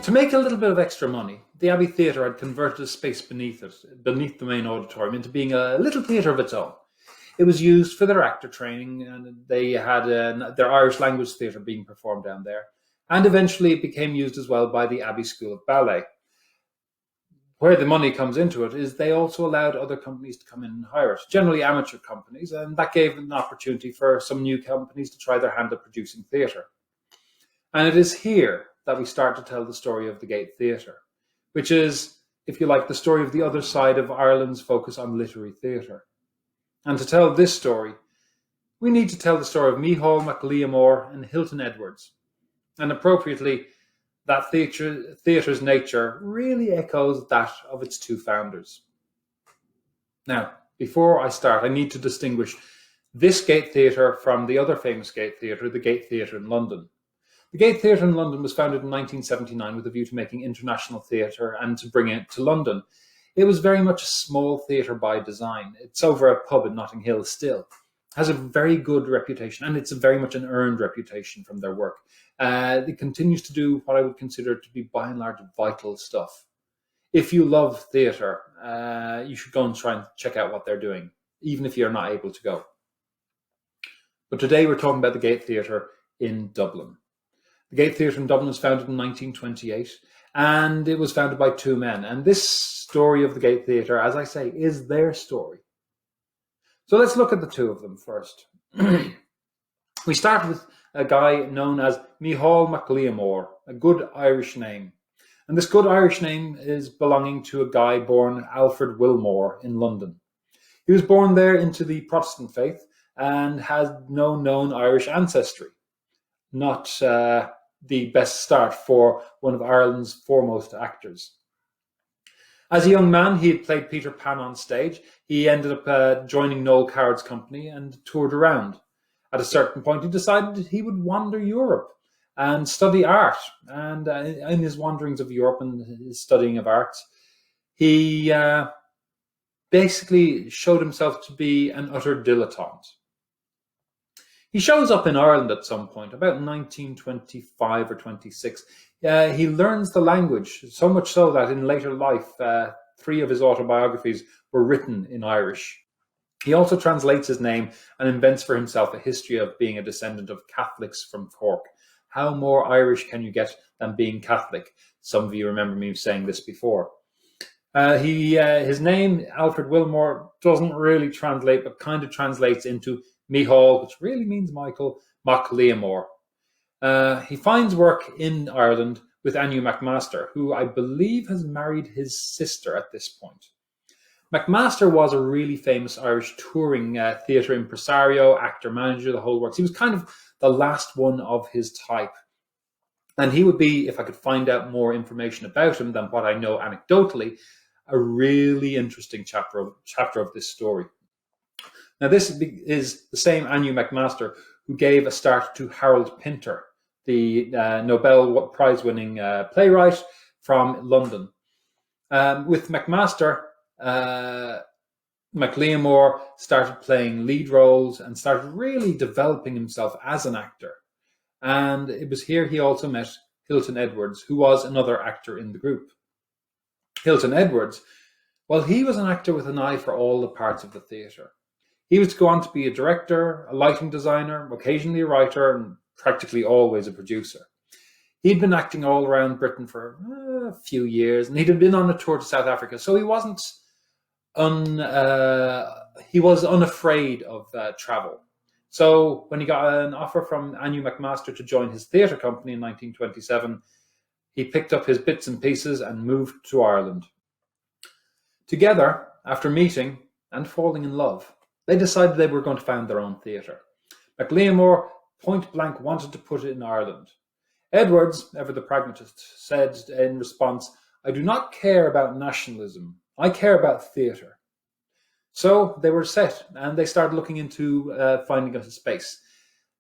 To make a little bit of extra money, the Abbey Theatre had converted a space beneath the main auditorium, into being a little theatre of its own. It was used for their actor training, and they had their Irish language theatre being performed down there. And eventually it became used as well by the Abbey School of Ballet. Where the money comes into it is they also allowed other companies to come in and hire it, generally amateur companies, and that gave an opportunity for some new companies to try their hand at producing theatre. And it is here that we start to tell the story of the Gate Theatre, which is, if you like, the story of the other side of Ireland's focus on literary theatre. And to tell this story, we need to tell the story of Micheál MacLiammoir and Hilton Edwards. And appropriately, that theatre's nature really echoes that of its two founders. Now, before I start, I need to distinguish this Gate Theatre from the other famous Gate Theatre, the Gate Theatre in London. The Gate Theatre in London was founded in 1979 with a view to making international theatre and to bring it to London. It was very much a small theatre by design. It's over a pub in Notting Hill still. Has a very good reputation, and it's very much an earned reputation from their work. It continues to do what I would consider to be, by and large, vital stuff. If you love theatre, you should go and try and check out what they're doing, even if you're not able to go. But today we're talking about the Gate Theatre in Dublin. The Gate Theatre in Dublin was founded in 1928, and it was founded by two men. And this story of the Gate Theatre, as I say, is their story. So let's look at the two of them first. We start with a guy known as Micheál MacLiammoir, a good Irish name. And this good Irish name is belonging to a guy born Alfred Wilmore in London. He was born there into the Protestant faith and has no known Irish ancestry. Not the best start for one of Ireland's foremost actors. As a young man, he had played Peter Pan on stage. He ended up joining Noel Coward's company and toured around. At a certain point, he decided he would wander Europe and study art. And in his wanderings of Europe and his studying of arts, he basically showed himself to be an utter dilettante. He shows up in Ireland at some point, about 1925 or 26. He learns the language, so much so that in later life, 3 of his autobiographies were written in Irish. He also translates his name and invents for himself a history of being a descendant of Catholics from Cork. How more Irish can you get than being Catholic? Some of you remember me saying this before. His name, Alfred Wilmore, doesn't really translate, but kind of translates into Micheál, which really means Michael, MacLiammoir. He finds work in Ireland with Anu McMaster, who I believe has married his sister at this point. McMaster was a really famous Irish touring theatre impresario, actor, manager, the whole works. He was kind of the last one of his type. And he would be, if I could find out more information about him than what I know anecdotally, a really interesting chapter of this story. Now, this is the same Anu McMaster who gave a start to Harold Pinter, the Nobel Prize-winning playwright from London. With McMaster, MacLiammoir started playing lead roles and started really developing himself as an actor. And it was here he also met Hilton Edwards, who was another actor in the group. Hilton Edwards, well, he was an actor with an eye for all the parts of the theatre. He was to go on to be a director, a lighting designer, occasionally a writer, and practically always a producer. He'd been acting all around Britain for a few years, and he'd been on a tour to South Africa, so he was unafraid of travel. So when he got an offer from Anu McMaster to join his theatre company in 1927, he picked up his bits and pieces and moved to Ireland. Together, after meeting and falling in love, they decided they were going to found their own theatre. MacLiammoir point blank wanted to put it in Ireland. Edwards, ever the pragmatist, said in response, "I do not care about nationalism. I care about theatre." So they were set, and they started looking into finding a space.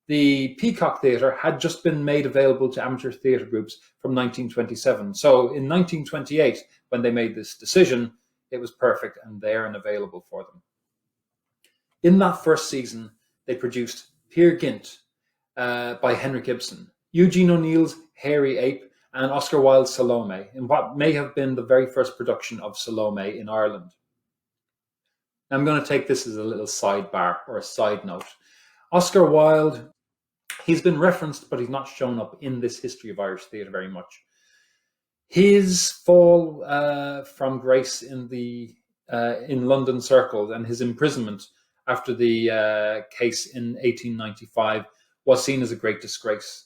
The Peacock Theatre had just been made available to amateur theatre groups from 1927. So in 1928, when they made this decision, it was perfect and there and available for them. In that first season, they produced Peer Gynt by Henrik Ibsen, Eugene O'Neill's Hairy Ape, and Oscar Wilde's Salome, in what may have been the very first production of Salome in Ireland. I'm going to take this as a little sidebar or a side note. Oscar Wilde, he's been referenced, but he's not shown up in this history of Irish theatre very much. His fall from grace in London circles and his imprisonment after the case in 1895 was seen as a great disgrace.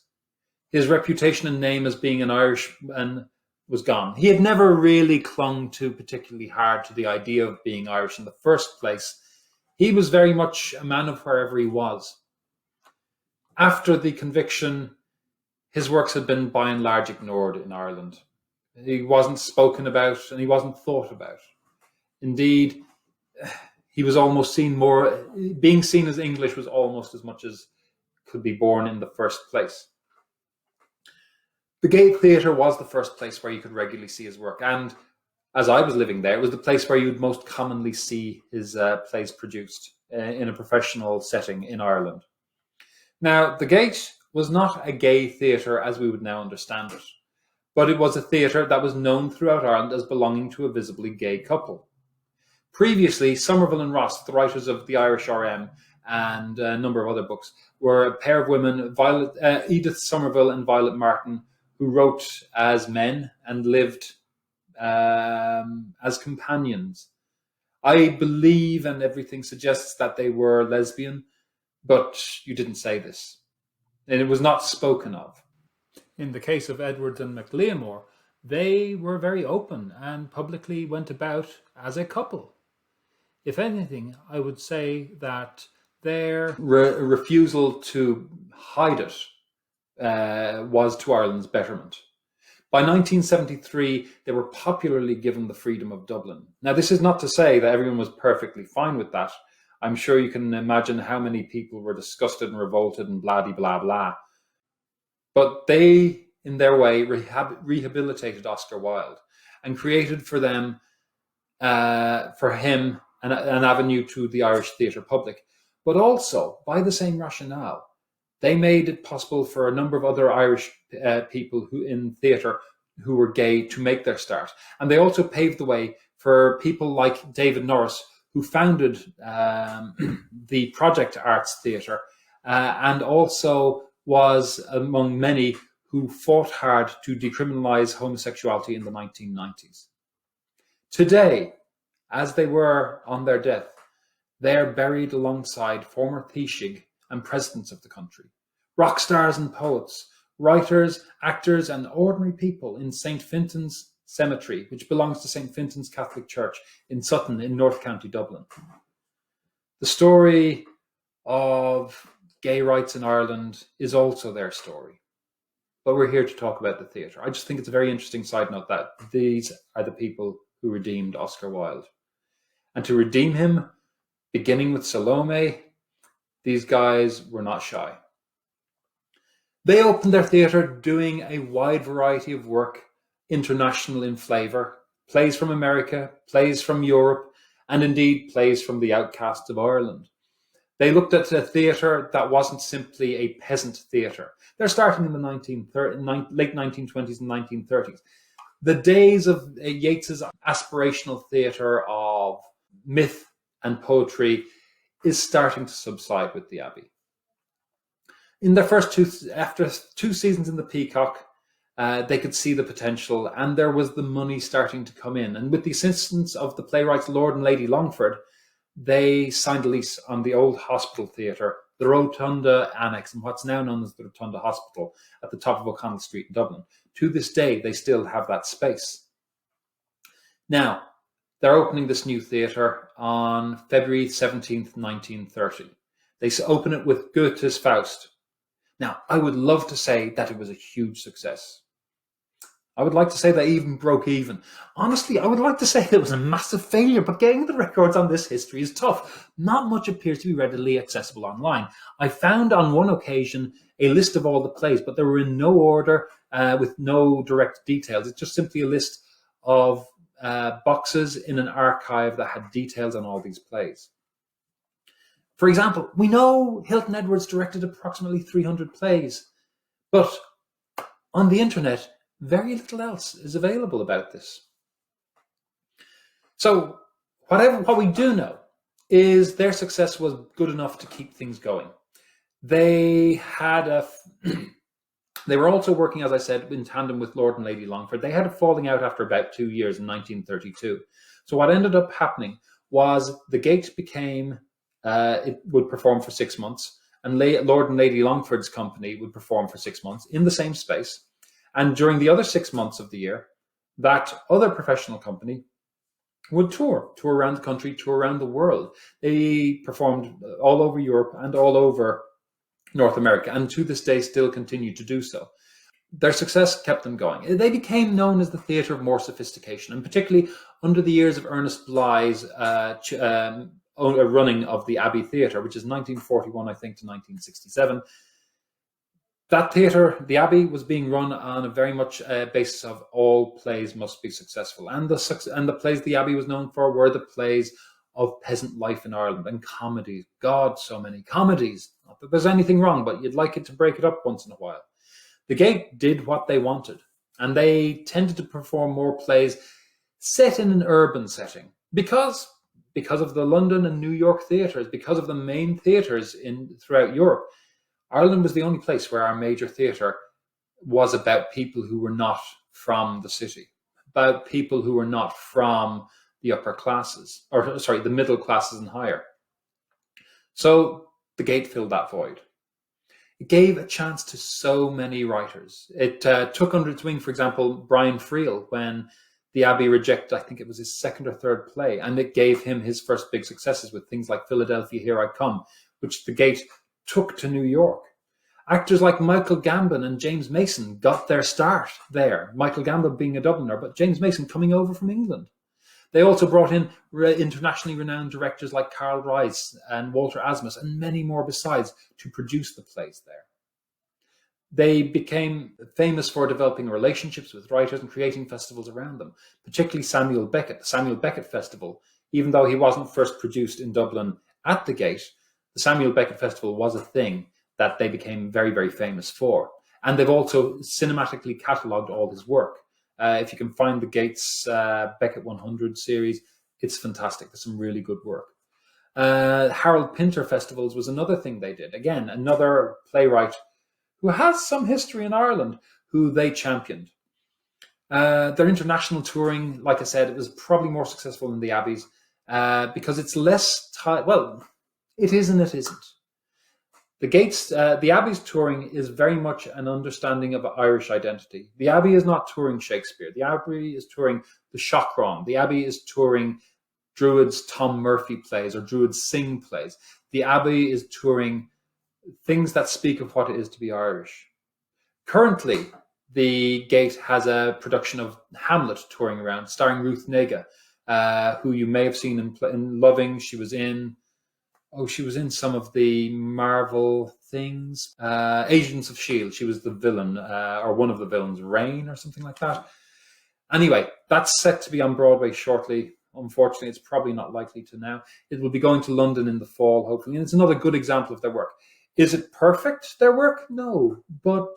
His reputation and name as being an Irishman was gone. He had never really clung too particularly hard to the idea of being Irish in the first place. He was very much a man of wherever he was. After the conviction, his works had been by and large ignored in Ireland. He wasn't spoken about and he wasn't thought about. Indeed, he was almost being seen as English was almost as much as could be born in the first place. The Gate Theatre was the first place where you could regularly see his work, and as I was living there, it was the place where you would most commonly see his plays produced in a professional setting in Ireland. Now, the Gate was not a gay theatre as we would now understand it, but it was a theatre that was known throughout Ireland as belonging to a visibly gay couple. Previously, Somerville and Ross, the writers of the Irish RM and a number of other books, were a pair of women, Edith Somerville and Violet Martin, who wrote as men and lived as companions. I believe, and everything suggests, that they were lesbian, but you didn't say this. And it was not spoken of. In the case of Edwards and MacLiammoir, they were very open and publicly went about as a couple. If anything, I would say that their refusal to hide it was to Ireland's betterment. By 1973, they were popularly given the freedom of Dublin. Now, this is not to say that everyone was perfectly fine with that. I'm sure you can imagine how many people were disgusted and revolted and blah-de-blah-blah. But they, in their way, rehabilitated Oscar Wilde and created for him an avenue to the Irish theatre public. But also, by the same rationale, they made it possible for a number of other Irish people who in theatre who were gay to make their start. And they also paved the way for people like David Norris, who founded the Project Arts Theatre and also was among many who fought hard to decriminalise homosexuality in the 1990s. Today, as they were on their death, they are buried alongside former Taoiseach and presidents of the country, rock stars and poets, writers, actors, and ordinary people in St. Fintan's Cemetery, which belongs to St. Fintan's Catholic Church in Sutton in North County Dublin. The story of gay rights in Ireland is also their story. But we're here to talk about the theatre. I just think it's a very interesting side note that these are the people who redeemed Oscar Wilde. And to redeem him, beginning with Salome, these guys were not shy. They opened their theatre doing a wide variety of work, international in flavour, plays from America, plays from Europe, and indeed plays from the outcasts of Ireland. They looked at a theatre that wasn't simply a peasant theatre. They're starting in the late 1920s and 1930s. The days of Yeats's aspirational theatre of myth and poetry is starting to subside with the Abbey. In their after two seasons in the Peacock, they could see the potential, and there was the money starting to come in. And with the assistance of the playwrights Lord and Lady Longford, they signed a lease on the old hospital theatre, the Rotunda Annex, and what's now known as the Rotunda Hospital at the top of O'Connell Street in Dublin. To this day, they still have that space. Now, they're opening this new theatre on February 17th, 1930. They open it with Goethe's Faust. Now, I would love to say that it was a huge success. I would like to say they even broke even. Honestly, I would like to say that it was a massive failure, but getting the records on this history is tough. Not much appears to be readily accessible online. I found on one occasion a list of all the plays, but they were in no order with no direct details. It's just simply a list of boxes in an archive that had details on all these plays. For example, we know Hilton Edwards directed approximately 300 plays, but on the internet, Very little else is available about this. So what we do know is their success was good enough to keep things going. They had they were also working, as I said, in tandem with Lord and Lady Longford. They had a falling out after about 2 years in 1932. So what ended up happening was the Gate became, it would perform for 6 months, and Lord and Lady Longford's company would perform for 6 months in the same space. And during the other 6 months of the year, that other professional company would tour around the country, tour around the world. They performed all over Europe and all over North America, and to this day still continue to do so. Their success kept them going. They became known as the theatre of more sophistication, and particularly under the years of Ernest Bly's running of the Abbey Theatre, which is 1941, I think, to 1967. That theatre, the Abbey, was being run on a very much basis of all plays must be successful. And the plays the Abbey was known for were the plays of peasant life in Ireland and comedies. God, so many comedies. Not that there's anything wrong, but you'd like it to break it up once in a while. The Gate did what they wanted, and they tended to perform more plays set in an urban setting because of the London and New York theatres, because of the main theatres throughout Europe. Ireland was the only place where our major theatre was about people who were not from the city, about people who were not from the upper classes, the middle classes and higher. So the Gate filled that void. It gave a chance to so many writers. It took under its wing, for example, Brian Friel, when the Abbey rejected, I think it was his second or third play, and it gave him his first big successes with things like Philadelphia, Here I Come, which the Gate took to New York. Actors like Michael Gambon and James Mason got their start there. Michael Gambon being a Dubliner, but James Mason coming over from England. They also brought in internationally renowned directors like Carl Rice and Walter Asmus and many more besides to produce the plays there. They became famous for developing relationships with writers and creating festivals around them, particularly Samuel Beckett. The Samuel Beckett Festival, even though he wasn't first produced in Dublin at the Gate, the Samuel Beckett Festival was a thing that they became very, very famous for. And they've also cinematically catalogued all his work. If you can find the Gates Beckett 100 series, it's fantastic. There's some really good work. Harold Pinter Festivals was another thing they did. Again, another playwright who has some history in Ireland, who they championed. Their international touring, like I said, it was probably more successful than the Abbey's because it's less it is and it isn't. The Abbey's touring is very much an understanding of Irish identity. The Abbey is not touring Shakespeare. The Abbey is touring the Shockron. The Abbey is touring Druid's Tom Murphy plays or Druid's Sing plays. The Abbey is touring things that speak of what it is to be Irish. Currently, the Gate has a production of Hamlet touring around, starring Ruth Negga, who you may have seen in Loving. She was in some of the Marvel things. Agents of S.H.I.E.L.D. She was the villain, or one of the villains, Rain or something like that. Anyway, that's set to be on Broadway shortly. Unfortunately, it's probably not likely to now. It will be going to London in the fall, hopefully. And it's another good example of their work. Is it perfect, their work? No, but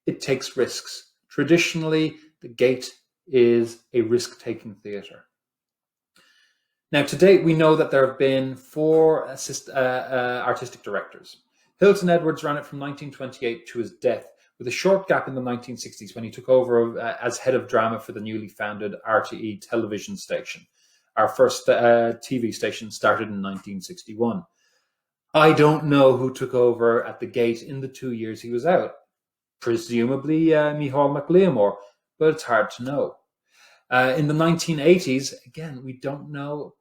it takes risks. Traditionally, the Gate is a risk-taking theatre. Now, to date, we know that there have been 4 artistic directors. Hilton Edwards ran it from 1928 to his death, with a short gap in the 1960s when he took over as head of drama for the newly founded RTE television station. Our first TV station started in 1961. I don't know who took over at the Gate in the 2 years he was out. Presumably Micheál MacLiammoir, but it's hard to know. In the 1980s, again, we don't know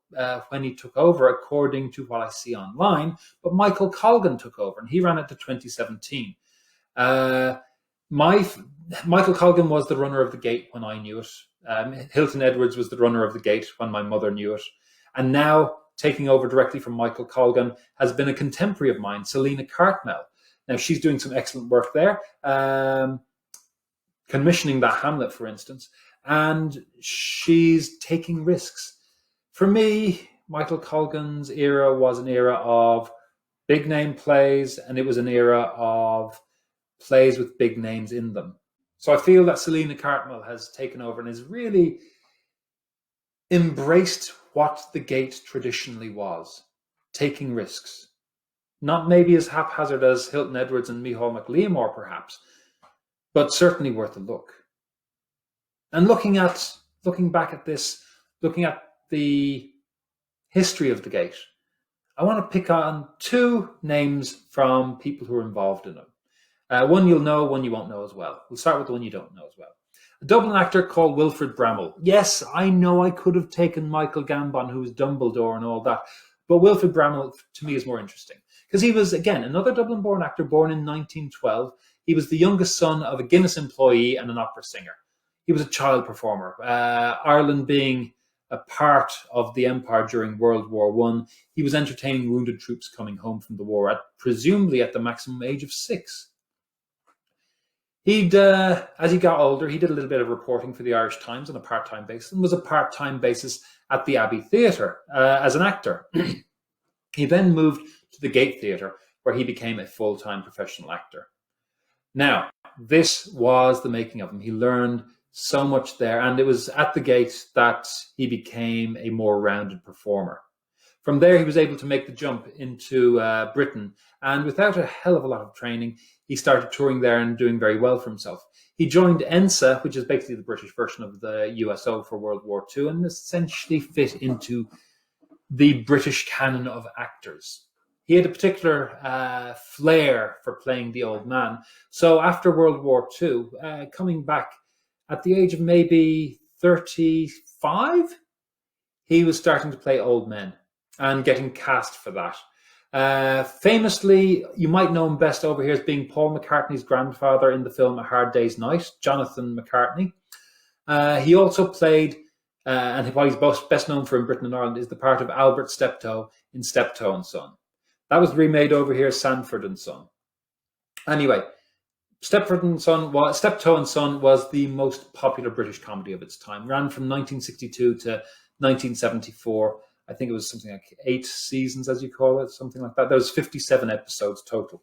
when he took over, according to what I see online, but Michael Colgan took over, and he ran it to 2017. Michael Colgan was the runner of the Gate when I knew it. Hilton Edwards was the runner of the Gate when my mother knew it. And now, taking over directly from Michael Colgan has been a contemporary of mine, Selina Cartmell. Now, she's doing some excellent work there, commissioning that Hamlet, for instance, and she's taking risks. For me, Michael Colgan's era was an era of big name plays, and it was an era of plays with big names in them. So I feel that Selina Cartmell has taken over and has really embraced what the Gate traditionally was, taking risks. Not maybe as haphazard as Hilton Edwards and MacLiammoir, perhaps, but certainly worth a look. And looking back at this, looking at the history of the Gate, I want to pick on two names from people who are involved in it. One you'll know, one you won't know as well. We'll start with the one you don't know as well. A Dublin actor called Wilfrid Bramall. Yes, I know I could have taken Michael Gambon, who was Dumbledore and all that, but Wilfrid Bramall, to me, is more interesting. Because he was, again, another Dublin-born actor born in 1912. He was the youngest son of a Guinness employee and an opera singer. He was a child performer. Ireland being a part of the empire during World War I, he was entertaining wounded troops coming home from the war, presumably at the maximum age of 6. As he got older, he did a little bit of reporting for the Irish Times on a part-time basis and was a part-time basis at the Abbey Theatre as an actor. He then moved to the Gate Theatre, where he became a full-time professional actor. Now, this was the making of him. He learned so much there, and it was at the Gate that he became a more rounded performer. From there, he was able to make the jump into Britain, and without a hell of a lot of training, he started touring there and doing very well for himself. He joined ENSA, which is basically the British version of the USO for World War II, and essentially fit into the British canon of actors. He had a particular flair for playing the old man. So after World War II, coming back at the age of maybe 35, he was starting to play old men and getting cast for that. Famously, you might know him best over here as being Paul McCartney's grandfather in the film A Hard Day's Night, Jonathan McCartney. He also played, and what he's best known for in Britain and Ireland, is the part of Albert Steptoe in Steptoe and Son. That was remade over here, Sanford and Son. Anyway, Steptoe and Son was the most popular British comedy of its time. Ran from 1962 to 1974. I think it was something like 8 seasons, as you call it, something like that. There was 57 episodes total.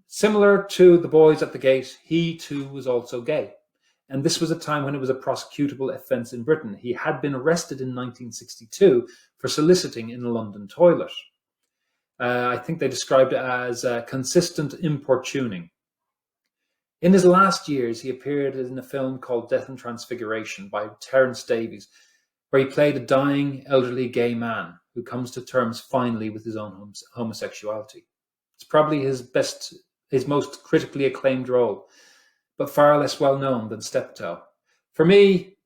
Similar to The Boys at the Gate, he too was also gay. And this was a time when it was a prosecutable offence in Britain. He had been arrested in 1962 for soliciting in a London toilet. I think they described it as consistent importuning. In his last years, he appeared in a film called Death and Transfiguration by Terence Davies, where he played a dying, elderly gay man who comes to terms finally with his own homosexuality. It's probably his most critically acclaimed role, but far less well known than Steptoe. For me,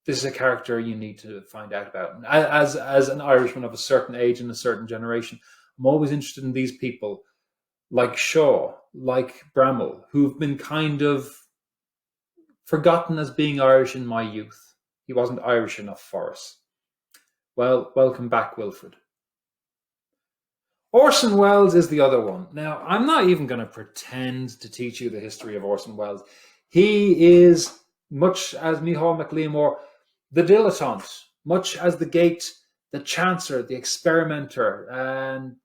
this is a character you need to find out about. As an Irishman of a certain age and a certain generation, I'm always interested in these people like Shaw, like Bramall, who've been kind of forgotten as being Irish in my youth. He wasn't Irish enough for us. Well, welcome back, Wilfrid. Orson Welles is the other one. Now, I'm not even going to pretend to teach you the history of Orson Welles. He is, much as Micheál MacLiammoir, the dilettante, much as the Gate, the chancer, the experimenter, and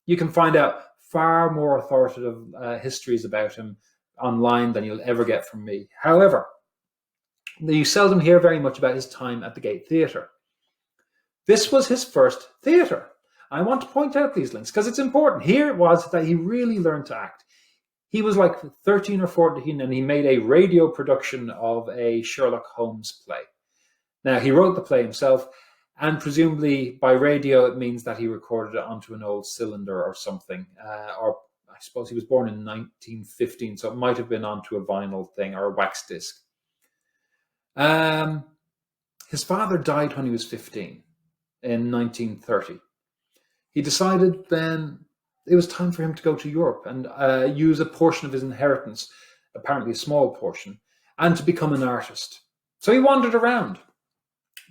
you can find out far more authoritative histories about him online than you'll ever get from me. However, you seldom hear very much about his time at the Gate Theatre. This was his first theatre. I want to point out these links because it's important. Here it was that he really learned to act. He was like 13 or 14 and he made a radio production of a Sherlock Holmes play. Now, he wrote the play himself, and presumably by radio it means that he recorded it onto an old cylinder or something. Or I suppose he was born in 1915, so it might have been onto a vinyl thing or a wax disc. His father died when he was 15 in 1930. He decided then it was time for him to go to Europe and use a portion of his inheritance, apparently a small portion, and to become an artist. So he wandered around,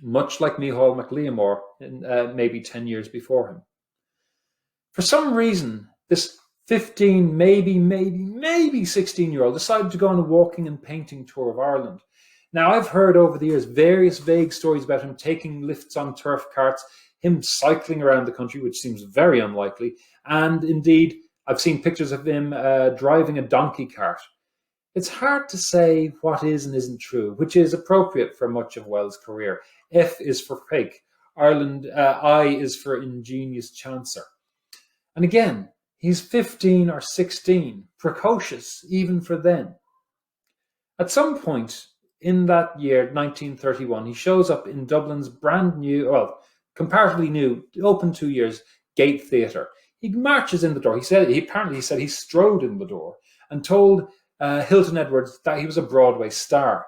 much like Micheál MacLiammoir maybe 10 years before him. For some reason, this 15, maybe 16-year-old decided to go on a walking and painting tour of Ireland. Now, I've heard over the years various vague stories about him taking lifts on turf carts, him cycling around the country, which seems very unlikely, and indeed, I've seen pictures of him driving a donkey cart. It's hard to say what is and isn't true, which is appropriate for much of Wells' career. F is for fake. I is for ingenious chancer. And again, he's 15 or 16, precocious even for then. At some point in that year, 1931, he shows up in Dublin's brand new, well, comparatively new, open 2 years, Gate Theatre. He marches in the door. He said he strode in the door and told Hilton Edwards that he was a Broadway star.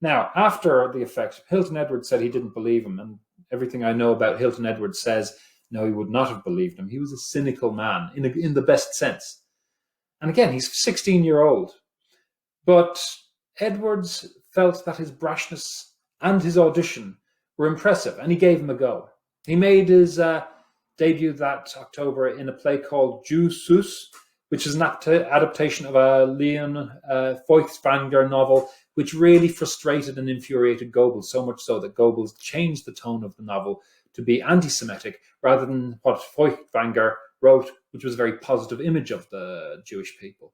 Now, after the effect, Hilton Edwards said he didn't believe him, and everything I know about Hilton Edwards says, no, he would not have believed him. He was a cynical man, in the best sense. And again, he's 16-year-old. But Edwards felt that his brashness and his audition were impressive, and he gave him a go. He made his debut that October in a play called Jesus, which is an adaptation of a Leon Feuchtwanger novel, which really frustrated and infuriated Goebbels, so much so that Goebbels changed the tone of the novel to be anti-Semitic rather than what Feuchtwanger wrote, which was a very positive image of the Jewish people.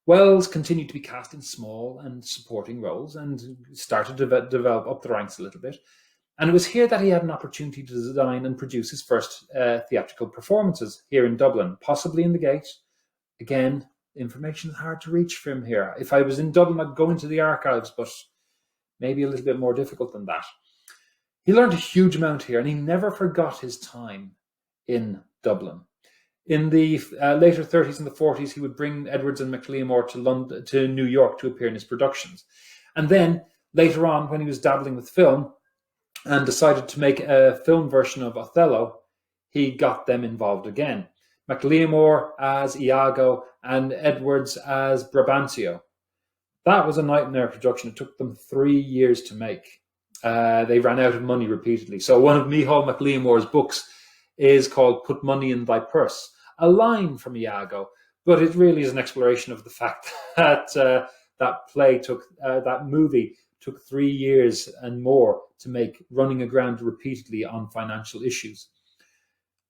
Wells continued to be cast in small and supporting roles and started to develop up the ranks a little bit. And it was here that he had an opportunity to design and produce his first theatrical performances here in Dublin, possibly in the Gate. Again, information is hard to reach for him here. If I was in Dublin, I'd go into the archives, but maybe a little bit more difficult than that. He learned a huge amount here, and he never forgot his time in Dublin. In the later 30s and the 40s, he would bring Edwards and MacLiammoir to New York to appear in his productions. And then later on, when he was dabbling with film and decided to make a film version of Othello, he got them involved again. MacLiammoir as Iago and Edwards as Brabantio. That was a nightmare production. It took them 3 years to make. They ran out of money repeatedly. So one of Micheál MacLiammoir's books is called Put Money in Thy Purse, a line from Iago, but it really is an exploration of the fact that that movie took 3 years and more to make, running aground repeatedly on financial issues.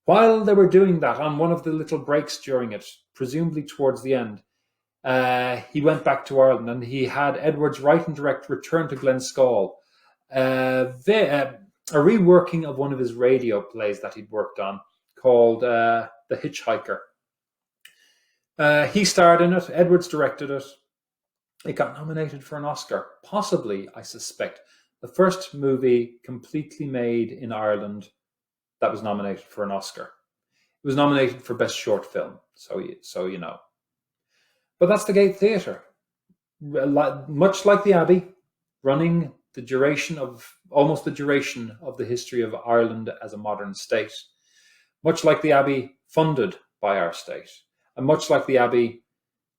While they were doing that, on one of the little breaks during it, presumably towards the end, he went back to Ireland and he had Edwards write and direct Return to Glenscall, a reworking of one of his radio plays that he'd worked on called The Hitchhiker. He starred in it, Edwards directed it. It got nominated for an Oscar, possibly, I suspect, the first movie completely made in Ireland that was nominated for an Oscar. It was nominated for Best Short Film, so you know. But that's the Gate Theatre. Much like the Abbey, running almost the duration of the history of Ireland as a modern state. Much like the Abbey, funded by our state. And much like the Abbey,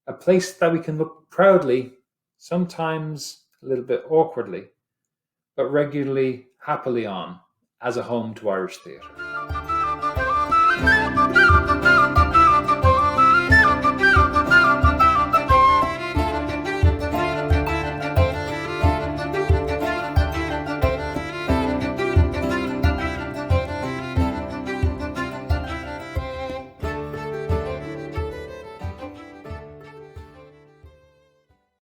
a place that we can look proudly, sometimes a little bit awkwardly, but regularly, happily on, as a home to Irish theatre.